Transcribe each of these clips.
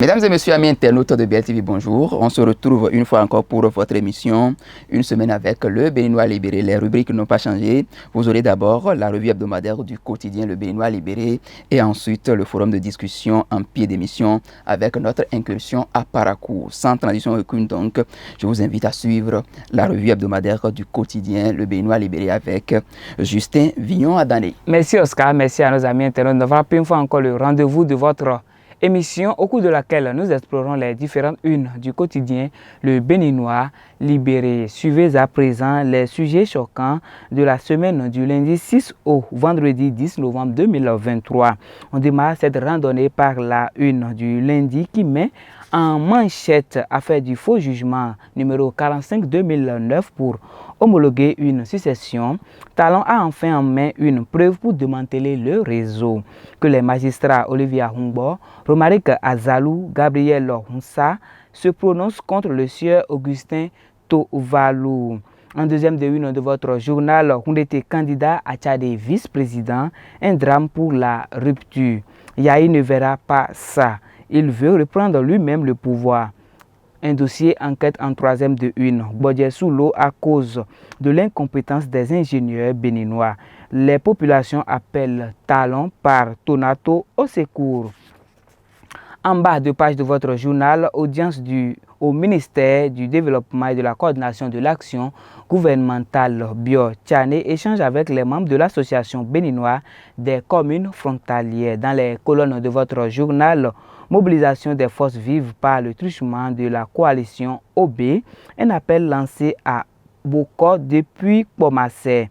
Mesdames et messieurs, amis internautes de BLTV, bonjour. On se retrouve une fois encore pour votre émission Une semaine avec le Béninois libéré. Les rubriques n'ont pas changé. Vous aurez d'abord la revue hebdomadaire du quotidien Le Béninois libéré et ensuite le forum de discussion en pied d'émission avec notre incursion à Parakou. Sans transition aucune donc, je vous invite à suivre la revue hebdomadaire du quotidien Le Béninois libéré avec Justin Vignon-Adané. Merci Oscar, merci à nos amis internautes d'avoir pris une fois encore le rendez-vous de votre émission au cours de laquelle nous explorons les différentes unes du quotidien Le Béninois libéré. Suivez à présent les sujets choquants de la semaine du lundi 6 au vendredi 10 novembre 2023. On démarre cette randonnée par la une du lundi qui met en manchette affaire du faux jugement numéro 45-2009 pour homologuer une succession. Talon a enfin en main une preuve pour démanteler le réseau. Que les magistrats Olivia Humbo, Romaric Azalou, Gabriel Hunsa se prononcent contre le sieur Augustin Tovalou. En deuxième de une de votre journal, on était candidat à Tchadé vice-président, un drame pour la rupture. Yahi ne verra pas ça. Il veut reprendre lui-même le pouvoir. Un dossier enquête en troisième de une. Bodje sous l'eau à cause de l'incompétence des ingénieurs béninois. Les populations appellent Talon par Tonato au secours. En bas de page de votre journal, audience au ministère du Développement et de la Coordination de l'Action gouvernementale Bio Tchané échange avec les membres de l'association béninoise des communes frontalières. Dans les colonnes de votre journal, mobilisation des forces vives par le truchement de la coalition OB, un appel lancé à Boko depuis Pomassé.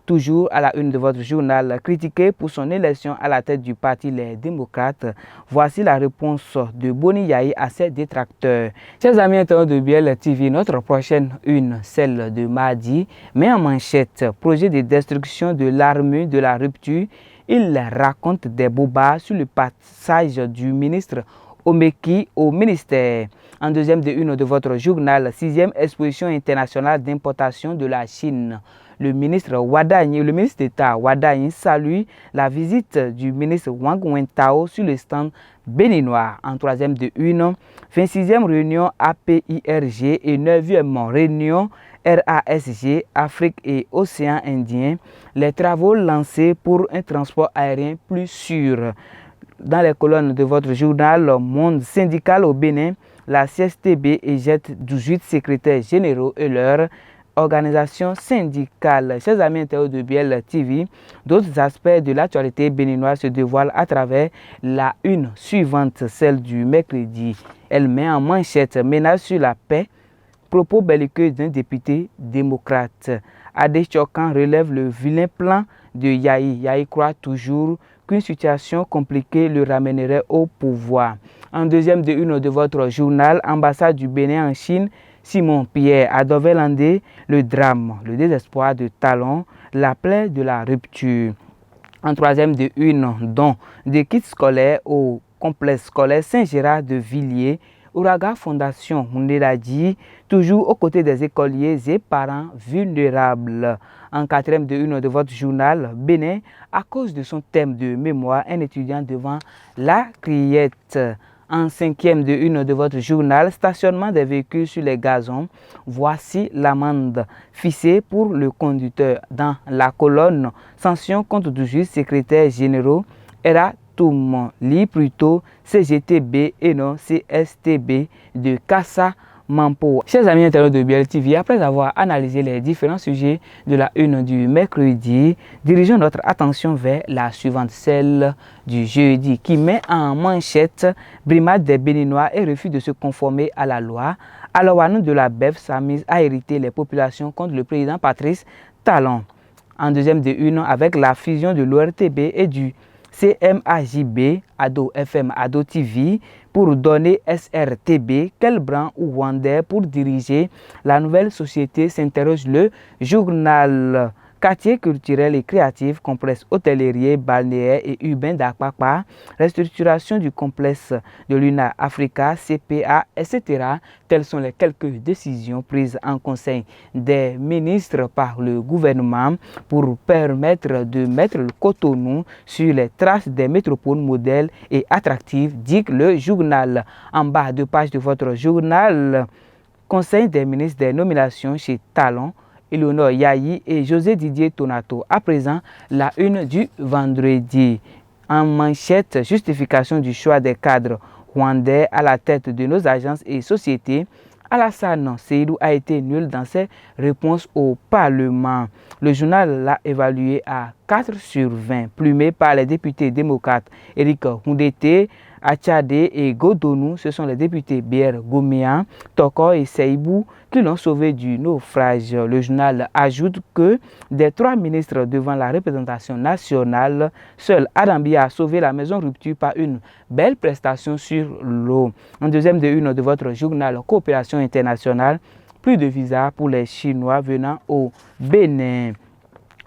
Toujours à la une de votre journal, critiqué pour son élection à la tête du parti Les Démocrates. Voici la réponse de Boni Yahi à ses détracteurs. Chers amis internautes de BLTV, notre prochaine une, celle de mardi, met en manchette projet de destruction de l'armée de la rupture. Il raconte des bobards sur le passage du ministre Omeki au ministère. En deuxième de une de votre journal, 6e exposition internationale d'importation de la Chine. Le ministre d'État Wadagny salue la visite du ministre Wang Wentao sur le stand béninois. En troisième de une, 26e réunion APIRG et 9e réunion RASG, Afrique et Océan Indien. Les travaux lancés pour un transport aérien plus sûr. Dans les colonnes de votre journal Monde syndical au Bénin, la CSTB éjecte 18 secrétaires généraux et leur organisation syndicale. Chers amis internautes de BLTV, d'autres aspects de l'actualité béninoise se dévoilent à travers la une suivante, celle du mercredi. Elle met en manchette menace sur la paix, propos belliqueux d'un député démocrate. Adé Chokan relève le vilain plan de Yahi. Yahi croit toujours qu'une situation compliquée le ramènerait au pouvoir. En deuxième de une de votre journal, ambassade du Bénin en Chine, Simon Pierre Adovelandé, le drame, le désespoir de Talon, la plaie de la rupture. En troisième de une, don de kits scolaires au complexe scolaire Saint-Gérard de Villiers, Ouraga Fondation Mundeladi, toujours aux côtés des écoliers et parents vulnérables. En quatrième de une de votre journal, Bénin, à cause de son thème de mémoire, un étudiant devant la criette. En cinquième de une de votre journal, stationnement des véhicules sur les gazons. Voici l'amende fixée pour le conducteur. Dans la colonne, sanction contre 18 secrétaires généraux. Toum, lit plutôt CGTB et non CSTB de Kassa Mampo. Chers amis internautes de BLTV, après avoir analysé les différents sujets de la une du mercredi, dirigeons notre attention vers la suivante, celle du jeudi, qui met en manchette brimade des Béninois et refus de se conformer à la loi. Alors, nous de la BEF s'amuse à hériter les populations contre le président Patrice Talon. En deuxième de une, avec la fusion de l'ORTB et du CMAJB, Ado FM, Ado TV, pour donner SRTB, quel bran ou Wander pour diriger la nouvelle société, s'interroge le journal. quartiers culturels et créatifs, complexe hôtelier, balnéaire et urbain d'Akpakpa, restructuration du complexe de l'UNA Africa, CPA, etc. Telles sont les quelques décisions prises en Conseil des ministres par le gouvernement pour permettre de mettre le Cotonou sur les traces des métropoles modèles et attractives, dit le journal. En bas de page de votre journal, Conseil des ministres des nominations chez Talon, Eleonore Yayi et José Didier Tonato. À présent, la une du vendredi. En manchette, justification du choix des cadres rwandais à la tête de nos agences et sociétés. Alassane Seydou a été nul dans ses réponses au Parlement. Le journal l'a évalué à 4 sur 20, plumé par les députés démocrates Eric Houndete, Achade et Godonou. Ce sont les députés BR Goméan, Toko et Seibou qui l'ont sauvé du naufrage. Le journal ajoute que des 3 ministres devant la représentation nationale, seul Adambi a sauvé la maison rupture par une belle prestation sur l'eau. En deuxième de une de votre journal Coopération internationale, plus de visas pour les Chinois venant au Bénin.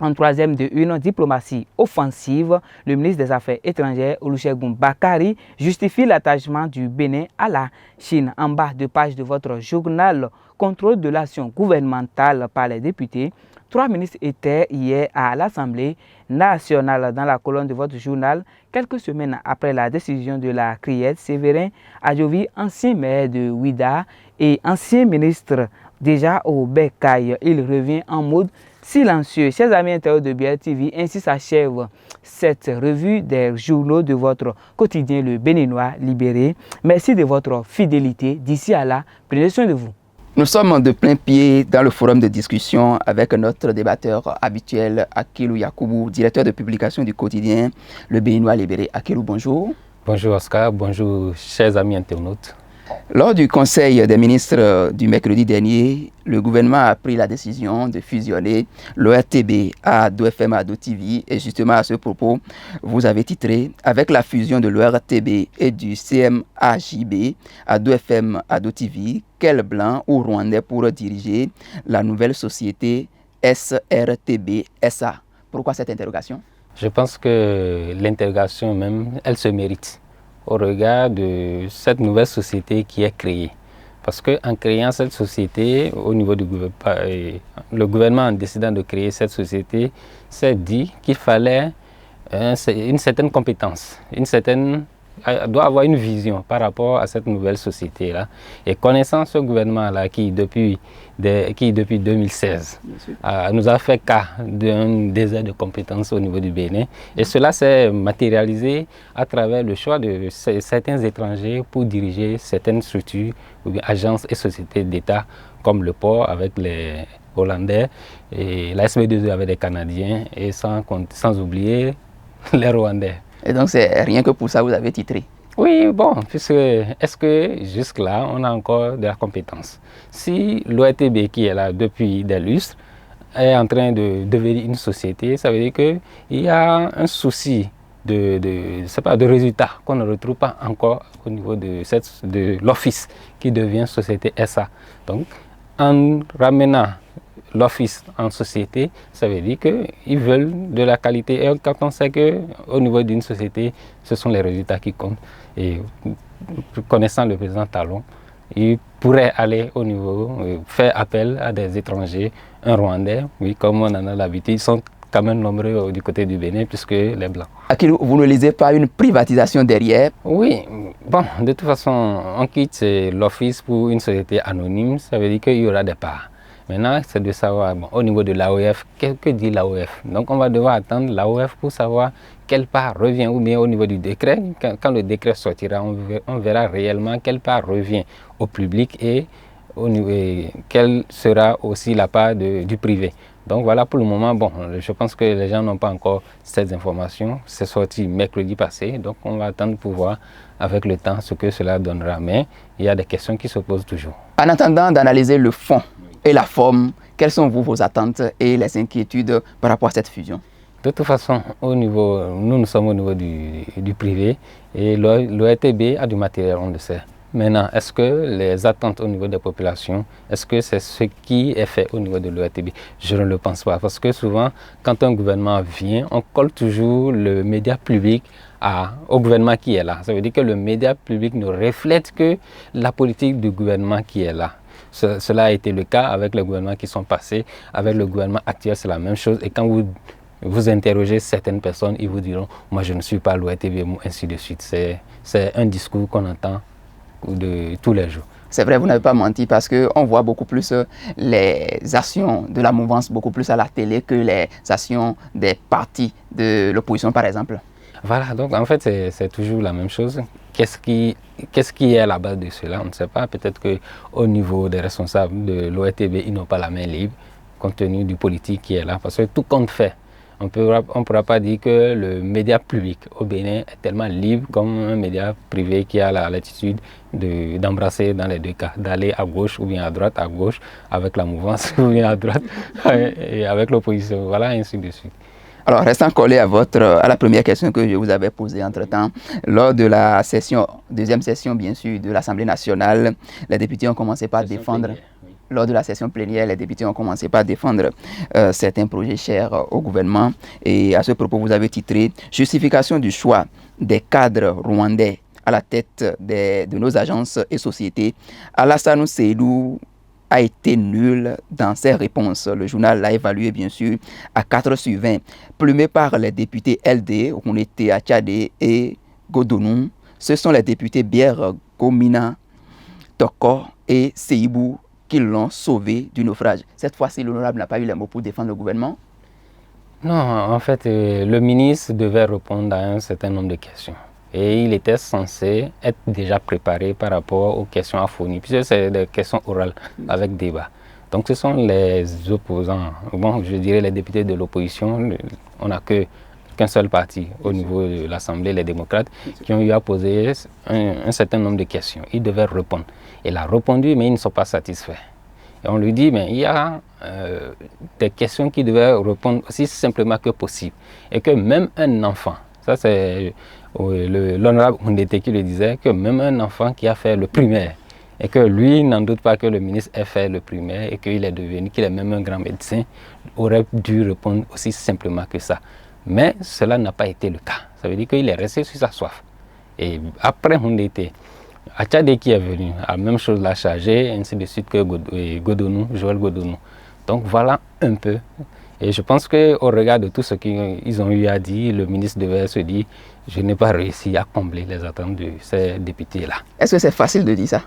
En troisième de une, diplomatie offensive, le ministre des Affaires étrangères, Olusegun Bakari, justifie l'attachement du Bénin à la Chine. En bas de page de votre journal, contrôle de l'action gouvernementale par les députés. 3 ministres étaient hier à l'Assemblée nationale. Dans la colonne de votre journal, quelques semaines après la décision de la CRIET, Séverin Adjovi, ancien maire de Ouida et ancien ministre déjà au Bécaye, il revient en mode silencieux. Chers amis internautes de BL TV, ainsi s'achève cette revue des journaux de votre quotidien Le Béninois Libéré. Merci de votre fidélité. D'ici à là, prenez soin de vous. Nous sommes de plein pied dans le forum de discussion avec notre débatteur habituel, Akilou Yakoubou, directeur de publication du quotidien Le Béninois Libéré. Akilou, bonjour. Bonjour Oscar, bonjour chers amis internautes. Lors du Conseil des ministres du mercredi dernier, le gouvernement a pris la décision de fusionner l'ORTB à Ado FM Ado TV. Et justement à ce propos, vous avez titré « Avec la fusion de l'ORTB et du CMAJB Ado FM Ado TV, quel blanc ou rwandais pour diriger la nouvelle société SRTB SA ?» Pourquoi cette interrogation? Je pense que l'interrogation même, elle se mérite au regard de cette nouvelle société qui est créée. Parce qu'en créant cette société, au niveau du gouvernement, le gouvernement en décidant de créer cette société, s'est dit qu'il fallait une certaine compétence, doit avoir une vision par rapport à cette nouvelle société-là. Et connaissant ce gouvernement-là qui depuis 2016 nous a fait cas d'un désert de compétences au niveau du Bénin. Et cela s'est matérialisé à travers le choix de certains étrangers pour diriger certaines structures, ou bien agences et sociétés d'État comme le port avec les Hollandais et la SB2 avec les Canadiens et sans oublier les Rwandais. Et donc, c'est rien que pour ça que vous avez titré? Oui, bon, puisque est-ce que jusque-là, on a encore de la compétence? Si l'ORTB qui est là depuis des lustres est en train de devenir une société, ça veut dire qu'il y a un souci de résultats qu'on ne retrouve pas encore au niveau de l'office qui devient société SA. Donc, en ramenant l'office en société, ça veut dire qu'ils veulent de la qualité. Et quand on sait qu'au niveau d'une société, ce sont les résultats qui comptent. Et connaissant le président Talon, il pourrait aller au niveau, faire appel à des étrangers, un Rwandais, oui, comme on en a l'habitude, ils sont quand même nombreux du côté du Bénin, puisque les Blancs. Akilou, vous ne lisez pas une privatisation derrière? Oui, bon, de toute façon, on quitte l'office pour une société anonyme, ça veut dire qu'il y aura des parts. Maintenant, c'est de savoir, bon, au niveau de l'AOF, que dit l'AOF? Donc, on va devoir attendre l'AOF pour savoir quelle part revient, ou bien au niveau du décret, quand le décret sortira, on verra réellement quelle part revient au public et quelle sera aussi la part du privé. Donc voilà, pour le moment, bon, je pense que les gens n'ont pas encore ces informations. C'est sorti mercredi passé, donc on va attendre pour voir avec le temps ce que cela donnera. Mais il y a des questions qui se posent toujours. En attendant d'analyser le fond et la forme, quelles sont vos attentes et les inquiétudes par rapport à cette fusion? De toute façon, nous sommes au niveau du privé et l'ORTB a du matériel, on le sait. Maintenant, est-ce que les attentes au niveau des populations, est-ce que c'est ce qui est fait au niveau de l'ORTB? Je ne le pense pas, parce que souvent, quand un gouvernement vient, on colle toujours le média public au gouvernement qui est là. Ça veut dire que le média public ne reflète que la politique du gouvernement qui est là. Cela a été le cas avec les gouvernements qui sont passés. Avec le gouvernement actuel, c'est la même chose. Et quand vous interrogez certaines personnes, ils vous diront « moi je ne suis pas l'ORTB » ainsi de suite. C'est un discours qu'on entend de tous les jours. C'est vrai, vous n'avez pas menti parce qu'on voit beaucoup plus les actions de la mouvance, beaucoup plus à la télé que les actions des partis de l'opposition par exemple. Voilà, donc en fait c'est toujours la même chose. Qu'est-ce qui est à la base de cela? On ne sait pas. Peut-être qu'au niveau des responsables de l'ORTB, ils n'ont pas la main libre compte tenu du politique qui est là. Parce que tout compte fait. On ne pourra pas dire que le média public au Bénin est tellement libre comme un média privé qui a la latitude d'embrasser dans les deux cas, d'aller à gauche ou bien à droite, à gauche avec la mouvance ou bien à droite et avec l'opposition, voilà, ainsi de suite. Alors, restant collé à la première question que je vous avais posée entre-temps, lors de la deuxième session, bien sûr, de l'Assemblée nationale, les députés ont commencé par défendre... Lors de la session plénière, les députés ont commencé par défendre certains projets chers au gouvernement. Et à ce propos, vous avez titré « Justification du choix des cadres rwandais à la tête de nos agences et sociétés ». Alassane Seydou a été nul dans ses réponses. Le journal l'a évalué, bien sûr, à 4/20. Plumé par les députés LD, Ounete Achade et Godonou, ce sont les députés Bière Gomina, Toko et Seibou qui l'ont sauvé du naufrage. Cette fois-ci, l'honorable n'a pas eu les mots pour défendre le gouvernement? Non, en fait, le ministre devait répondre à un certain nombre de questions. Et il était censé être déjà préparé par rapport aux questions à fournir, puisque c'est des questions orales avec débat. Donc ce sont les opposants, bon, je dirais les députés de l'opposition, on n'a qu'un seul parti au niveau de l'Assemblée, les démocrates, qui ont eu à poser un certain nombre de questions. Ils devaient répondre. Il a répondu, mais ils ne sont pas satisfaits. Et on lui dit, mais il y a des questions qui devaient répondre aussi simplement que possible. Et que même un enfant, ça c'est l'honorable Oundete qui le disait, que même un enfant qui a fait le primaire, et que lui n'en doute pas que le ministre ait fait le primaire, et qu'il est devenu, qu'il est même un grand médecin, aurait dû répondre aussi simplement que ça. Mais cela n'a pas été le cas. Ça veut dire qu'il est resté sur sa soif. Et après Oundete, Achade qui est venu, la même chose l'a chargé, ainsi de suite que Joël Godonou. Donc voilà un peu. Et je pense qu'au regard de tout ce qu'ils ont eu à dire, le ministre devait se dire, je n'ai pas réussi à combler les attentes de ces députés-là. Est-ce que c'est facile de dire ça?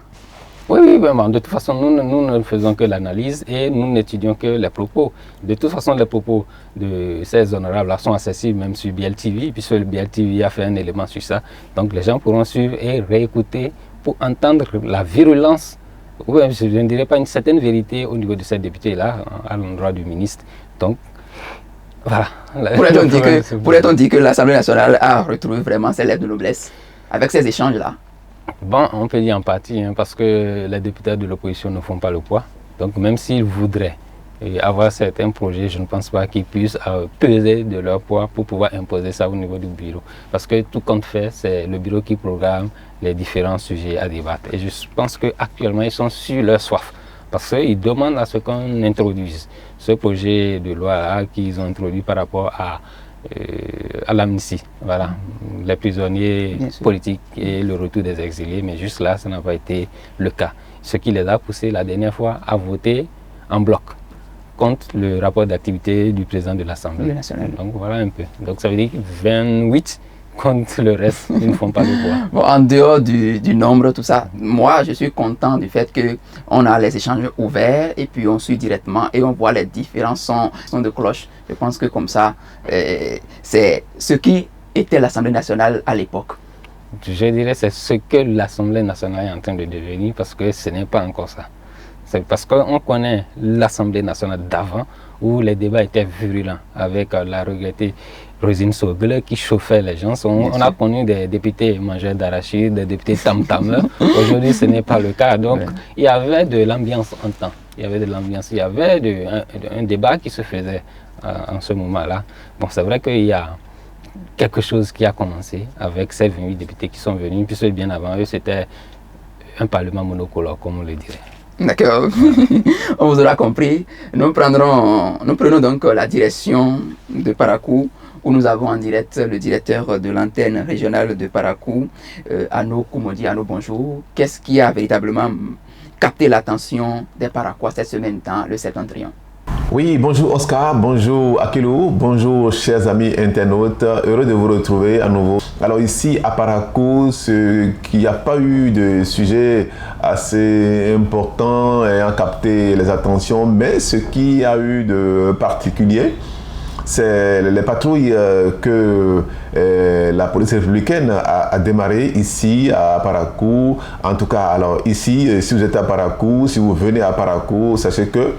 Oui, vraiment. De toute façon, nous ne faisons que l'analyse et nous n'étudions que les propos. De toute façon, les propos de ces honorables sont accessibles même sur BLTV, puisque le BLTV a fait un élément sur ça. Donc les gens pourront suivre et réécouter pour entendre la virulence, ou je ne dirais pas une certaine vérité au niveau de ces députés-là, à l'endroit du ministre. Donc, voilà. Pourrait-on dire que l'Assemblée nationale a retrouvé vraiment ses lettres de noblesse avec ces échanges-là? Bon, on peut dire en partie, parce que les députés de l'opposition ne font pas le poids. Donc même s'ils voudraient avoir certains projets, je ne pense pas qu'ils puissent peser de leur poids pour pouvoir imposer ça au niveau du bureau. Parce que tout compte fait, c'est le bureau qui programme les différents sujets à débattre. Et je pense qu'actuellement, ils sont sur leur soif. Parce qu'ils demandent à ce qu'on introduise ce projet de loi qu'ils ont introduit par rapport à l'amnistie, voilà, les prisonniers politiques et le retour des exilés, mais juste là, ça n'a pas été le cas. Ce qui les a poussés la dernière fois à voter en bloc contre le rapport d'activité du président de l'Assemblée nationale. Donc voilà un peu. Donc ça veut dire 28 contre le reste, ils ne font pas le poids. Bon, en dehors du nombre, tout ça, moi je suis content du fait qu'on a les échanges ouverts et puis on suit directement et on voit les différents sons de cloche. Je pense que comme ça, c'est ce qui était l'Assemblée nationale à l'époque. Je dirais c'est ce que l'Assemblée nationale est en train de devenir parce que ce n'est pas encore ça. C'est parce qu'on connaît l'Assemblée nationale d'avant où les débats étaient virulents avec la regrettée Rosine Sogle qui chauffait les gens. On a connu des députés mangeurs d'arachide, des députés tam-tameurs. Aujourd'hui, ce n'est pas le cas. Donc, il y avait de l'ambiance en temps. Il y avait de l'ambiance. Il y avait un débat qui se faisait en ce moment-là. Bon, c'est vrai qu'il y a quelque chose qui a commencé avec ces 28 députés qui sont venus. Puisque bien avant eux, c'était un parlement monocolore, comme on le dirait. D'accord, on vous aura compris. Nous prenons donc la direction de Parakou, où nous avons en direct le directeur de l'antenne régionale de Parakou, Ano Koumodi. Ano, bonjour. Qu'est-ce qui a véritablement capté l'attention des Parakois cette semaine dans le Septentrion? Oui, bonjour Oscar, bonjour Akilou, bonjour chers amis internautes, heureux de vous retrouver à nouveau. Alors ici à Parakou, ce qui n'y a pas eu de sujet assez important ayant capté les attentions, mais ce qui a eu de particulier, c'est les patrouilles que la police républicaine a démarré ici à Parakou. En tout cas, alors ici, si vous êtes à Parakou, si vous venez à Parakou, sachez que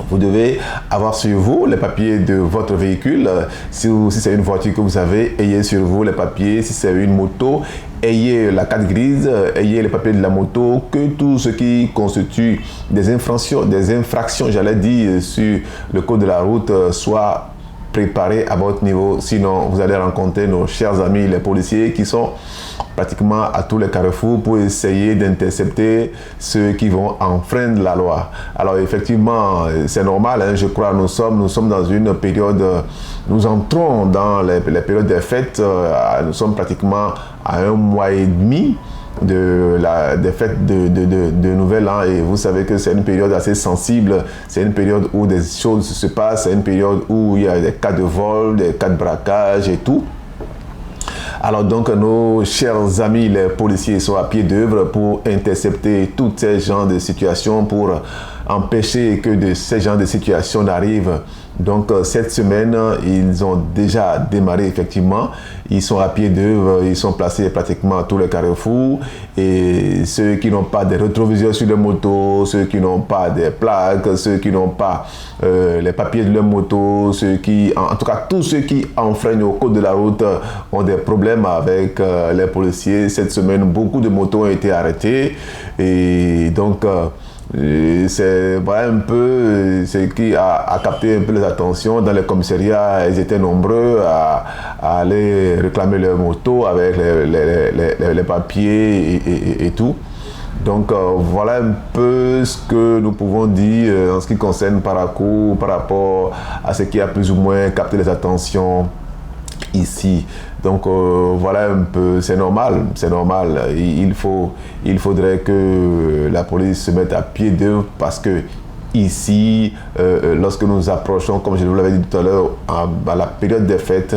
vous devez avoir sur vous les papiers de votre véhicule. Si c'est une voiture que vous avez, ayez sur vous les papiers. Si c'est une moto, ayez la carte grise, ayez les papiers de la moto. Que tout ce qui constitue des infractions, j'allais dire, sur le code de la route soit préparé à votre niveau. Sinon, vous allez rencontrer nos chers amis les policiers qui sont pratiquement à tous les carrefours pour essayer d'intercepter ceux qui vont enfreindre la loi. Alors effectivement, c'est normal, hein, je crois, nous sommes dans une période, nous entrons dans les périodes des fêtes, nous sommes pratiquement à 1 mois et demi des fêtes de Nouvel An, et vous savez que c'est une période assez sensible, c'est une période où des choses se passent, c'est une période où il y a des cas de vol, des cas de braquage et tout. Alors donc nos chers amis les policiers sont à pied d'œuvre pour intercepter tous ces genres de situations, pour empêcher que ces genres de situations n'arrivent. Donc cette semaine, ils ont déjà démarré effectivement. Ils sont à pied d'œuvre, ils sont placés pratiquement à tous les carrefours. Et ceux qui n'ont pas de rétroviseurs sur les motos, ceux qui n'ont pas des plaques, ceux qui n'ont pas les papiers de leur moto, en tout cas tous ceux qui enfreignent au code de la route ont des problèmes avec les policiers. Cette semaine, beaucoup de motos ont été arrêtées. Et donc c'est un peu ce qui a capté un peu les attentions. Dans les commissariats, ils étaient nombreux à aller réclamer leur moto avec les papiers et tout. Donc voilà un peu ce que nous pouvons dire en ce qui concerne Parakou par rapport à ce qui a plus ou moins capté les attentions ici. Donc voilà un peu, c'est normal. Il faudrait que la police se mette à pied d'œuvre, parce que ici, lorsque nous approchons, comme je vous l'avais dit tout à l'heure, à la période des fêtes,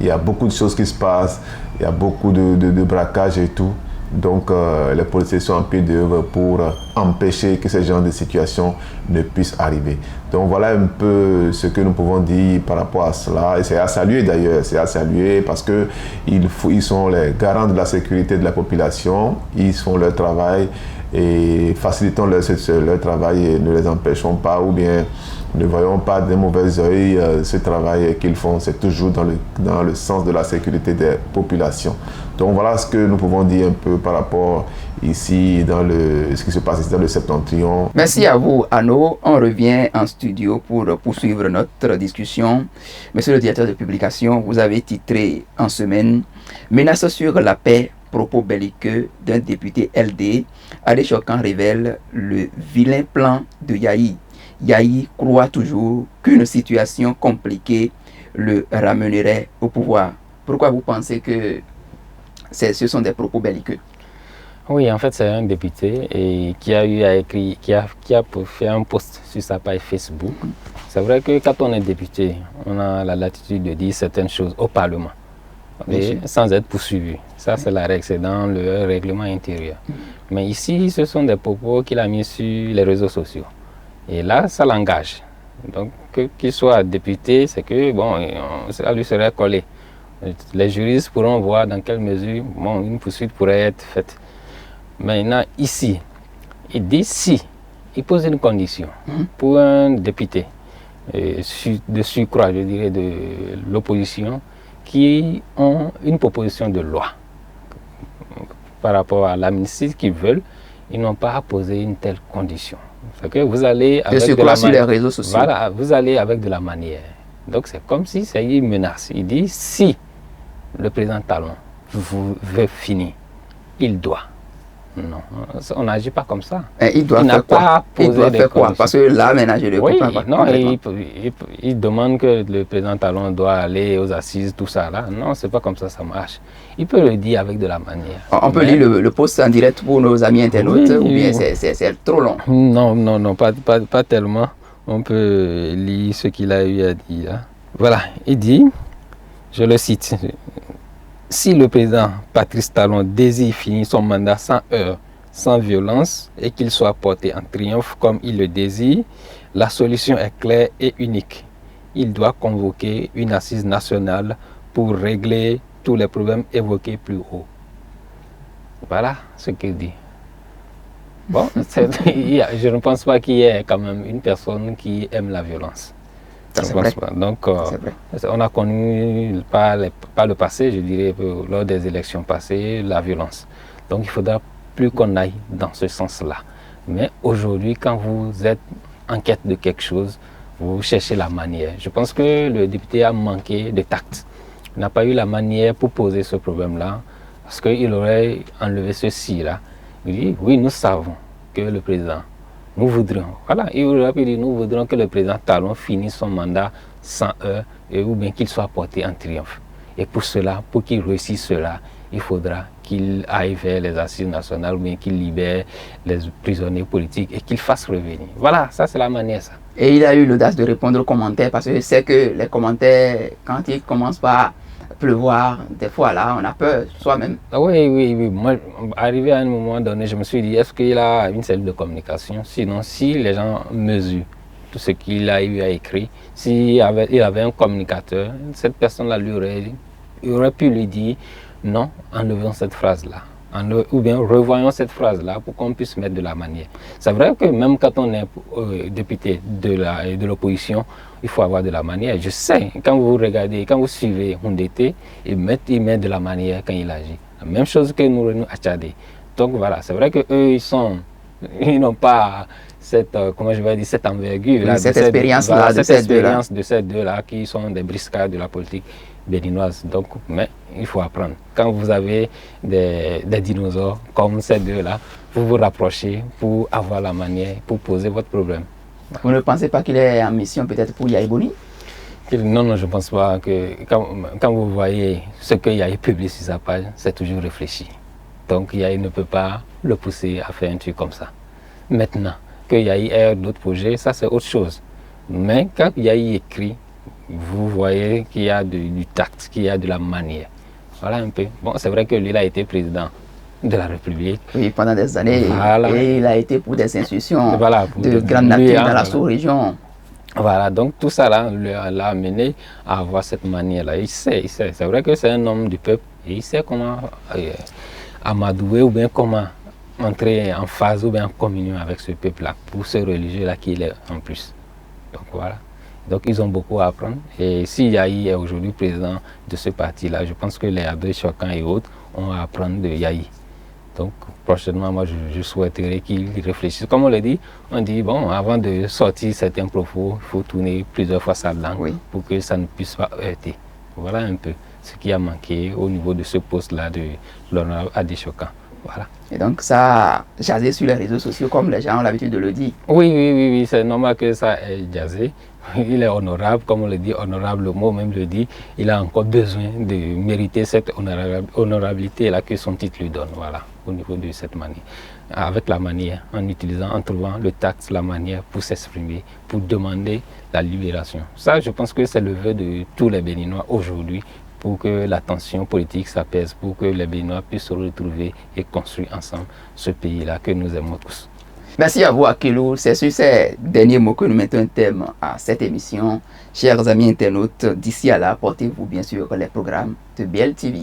il y a beaucoup de choses qui se passent, il y a beaucoup de braquages et tout. Donc les policiers sont en pied d'œuvre pour empêcher que ce genre de situation ne puisse arriver. Donc voilà un peu ce que nous pouvons dire par rapport à cela. Et c'est à saluer d'ailleurs, c'est à saluer parce qu'ils sont les garants de la sécurité de la population. Ils font leur travail et facilitons leur travail et ne les empêchons pas, ou bien ne voyons pas d'un mauvais œil ce travail qu'ils font. C'est toujours dans le sens de la sécurité des populations. Donc voilà ce que nous pouvons dire un peu par rapport ici ce qui se passe ici dans le Septentrion. Merci à vous, Ano. On revient en studio pour poursuivre notre discussion. Monsieur le directeur de publication, vous avez titré en semaine « Menace sur la paix, propos belliqueux d'un député LD. Adé Choquant révèle le vilain plan de Yahi. Yahi croit toujours qu'une situation compliquée le ramènerait au pouvoir. » Pourquoi vous pensez que ce sont des propos belliqueux? Oui, en fait, c'est un député qui a fait un post sur sa page Facebook. C'est vrai que quand on est député, on a la latitude de dire certaines choses au Parlement, et sans être poursuivi. Ça, c'est la règle, c'est dans le règlement intérieur. Mais ici, ce sont des propos qu'il a mis sur les réseaux sociaux. Et là, ça l'engage. Donc, qu'il soit député, c'est que, bon, ça lui serait collé. Les juristes pourront voir dans quelle mesure une poursuite pourrait être faite. Maintenant, ici, il dit si, il pose une condition pour un député de surcroît, je dirais, de l'opposition, qui ont une proposition de loi par rapport à l'amnistie qu'ils veulent, ils n'ont pas à poser une telle condition. C'est que vous allez avec sur les réseaux sociaux. Voilà, vous allez avec de la manière. Donc c'est comme si c'est une menace. Il dit si le président Talon veut finir, il doit. Non, on n'agit pas comme ça. Il doit faire quoi? Il doit faire quoi? Parce que là, maintenant, je le comprends pas. Non, il demande que le président Talon doit aller aux assises, tout ça là. Non, c'est pas comme ça marche. Il peut le dire avec de la manière. On peut lire le post en direct pour nos amis internautes, ou bien c'est trop long? Non, pas tellement. On peut lire ce qu'il a eu à dire. Voilà, il dit, je le cite, si le président Patrice Talon désire finir son mandat sans heurts, sans violence et qu'il soit porté en triomphe comme il le désire, la solution est claire et unique. Il doit convoquer une assise nationale pour régler tous les problèmes évoqués plus haut. Voilà ce qu'il dit. Bon, je ne pense pas qu'il y ait quand même une personne qui aime la violence. Donc, on a connu par le passé, je dirais, lors des élections passées, la violence. Donc, il faudra plus qu'on aille dans ce sens-là. Mais aujourd'hui, quand vous êtes en quête de quelque chose, vous cherchez la manière. Je pense que le député a manqué de tact. Il n'a pas eu la manière pour poser ce problème-là, parce qu'il aurait enlevé ceci-là. Il dit, oui, nous savons que le président, nous voudrions, voilà, il aurait pu dire, nous voudrions que le président Talon finisse son mandat sans heurts, ou bien qu'il soit porté en triomphe. Et pour cela, pour qu'il réussisse cela, il faudra qu'il aille vers les assises nationales, ou bien qu'il libère les prisonniers politiques et qu'il fasse revenir. Voilà, ça c'est la manière, ça. Et il a eu l'audace de répondre aux commentaires, parce que je sais que les commentaires, quand ils commencent par pleuvoir, des fois là, on a peur soi-même. Oui. Moi, arrivé à un moment donné, je me suis dit, est-ce qu'il a une cellule de communication? Sinon, si les gens mesurent tout ce qu'il a eu à écrire, s'il avait un communicateur, cette personne-là aurait pu lui dire, non, enlevons cette phrase-là. Ou bien revoyons cette phrase-là pour qu'on puisse mettre de la manière. C'est vrai que même quand on est député de l'opposition, il faut avoir de la manière. Je sais, quand vous regardez, quand vous suivez Houndété, il met de la manière quand il agit. La même chose que nous à Tchadé. Donc voilà, c'est vrai qu'eux, ils n'ont pas cette, comment je vais dire, cette envergure, oui, cette expérience-là, de ces deux-là qui sont des briscards de la politique béninoise. Donc, mais il faut apprendre. Quand vous avez des dinosaures comme ces deux-là, vous vous rapprochez pour avoir la manière, pour poser votre problème. Vous ne pensez pas qu'il est en mission peut-être pour Yahi Boni? Non, je ne pense pas que quand vous voyez ce que Yahi publie sur sa page, c'est toujours réfléchi. Donc Yahi ne peut pas le pousser à faire un truc comme ça. Maintenant, que Yahi ait d'autres projets, ça c'est autre chose. Mais quand Yahi écrit, vous voyez qu'il y a du tact, qu'il y a de la manière. Voilà un peu. Bon, c'est vrai que lui, il a été président de la République. Oui, pendant des années. Voilà. Et il a été pour des institutions voilà, de grande nature dans la sous-région. Voilà, donc tout ça l'a amené à avoir cette manière-là. Il sait. C'est vrai que c'est un homme du peuple et il sait comment amadouer ou bien comment entrer en phase ou bien en communion avec ce peuple-là, pour ce religieux-là qu'il est en plus. Donc voilà. Donc ils ont beaucoup à apprendre. Et si Yahi est aujourd'hui président de ce parti-là, je pense que les Abdel Chokan et autres ont à apprendre de Yahi. Donc prochainement, moi je souhaiterais qu'ils réfléchissent. Comme on le dit, on dit, bon, avant de sortir certains propos, il faut tourner plusieurs fois sa langue pour que ça ne puisse pas heurter. Voilà un peu ce qui a manqué au niveau de ce poste-là de l'honorable Abdel Chokan. Voilà. Et donc ça a jasé sur les réseaux sociaux comme les gens ont l'habitude de le dire. Oui, c'est normal que ça ait jasé. Il est honorable, comme on le dit, honorable, le mot même le dit. Il a encore besoin de mériter cette honorabilité-là que son titre lui donne, voilà, au niveau de cette manière. Avec la manière, en trouvant le tact, la manière pour s'exprimer, pour demander la libération. Ça, je pense que c'est le vœu de tous les Béninois aujourd'hui, pour que la tension politique s'apaise, pour que les Béninois puissent se retrouver et construire ensemble ce pays-là que nous aimons tous. Merci à vous, Akilou. C'est sur ces derniers mots que nous mettons un terme à cette émission. Chers amis internautes, d'ici à là, portez-vous bien sûr les programmes de BL TV.